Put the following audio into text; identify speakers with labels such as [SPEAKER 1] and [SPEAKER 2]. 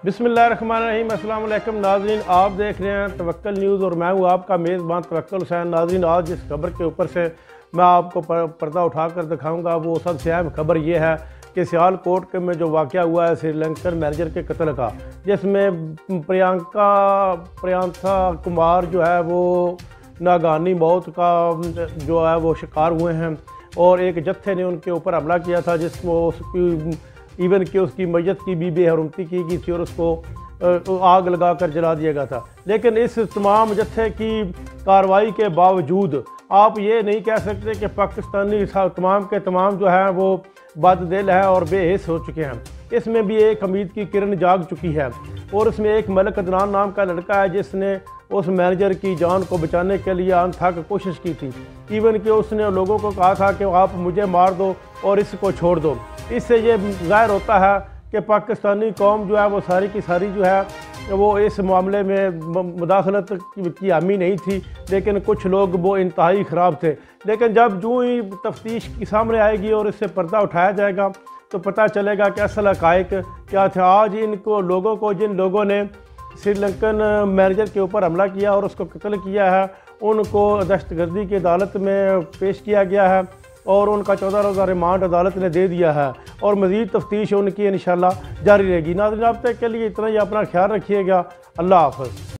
[SPEAKER 1] बिस्मिल्लाहिर्रहमानिर्रहीम। अस्सलाम वालेकुम नाज़रीन, आप देख रहे हैं तवक्कल न्यूज़ और मैं हूँ आपका मेज़बान तवक्कल हुसैन। नाज़रीन, आज जिस खबर के ऊपर से मैं आपको पर्दा उठाकर दिखाऊंगा वो सबसे अहम खबर ये है कि सियालकोट के में जो वाक़या हुआ है श्रीलंकन मैनेजर के कत्ल का, जिसमें प्रियंका कुमार जो है वो नागानी मौत का जो है वो शिकार हुए हैं और एक जत्थे ने उनके ऊपर हमला किया था जिसमें उसकी इवन कि उसकी मैयत की भी बेहरमती की गई थी और उसको आग लगाकर जला दिया गया था। लेकिन इस तमाम जत्थे की कार्रवाई के बावजूद आप ये नहीं कह सकते कि पाकिस्तानी तमाम के तमाम जो है वो बददिल है और बेहिस हो चुके हैं। इसमें भी एक उम्मीद की किरण जाग चुकी है और उसमें एक मलिक अदनान नाम का लड़का है जिसने उस मैनेजर की जान को बचाने के लिए अनथक कोशिश की थी। इवन कि उसने लोगों को कहा था कि आप मुझे मार दो और इसको छोड़ दो। इससे ये ज़ाहिर होता है कि पाकिस्तानी कौम जो है वो सारी की सारी जो है वो इस मामले में मुदाखलत की हामी नहीं थी, लेकिन कुछ लोग वो इंतहाई ख़राब थे। लेकिन जब जो ही तफ्तीश की सामने आएगी और इससे पर्दा उठाया जाएगा तो पता चलेगा कि असल हक़ाइक़ क्या था। आज इनको लोगों को जिन लोगों ने श्रीलंकन मैनेजर के ऊपर हमला किया और उसको कत्ल किया है उनको दहशतगर्दी की अदालत में पेश किया गया है और उनका 14 रोज़ा रिमांड अदालत ने दे दिया है और मज़ीद तफ्तीश उनकी इंशाअल्लाह जारी रहेगी। नाज़रीन, अब तक के लिए इतना ही। अपना ख्याल रखिएगा। अल्लाह हाफ़िज़।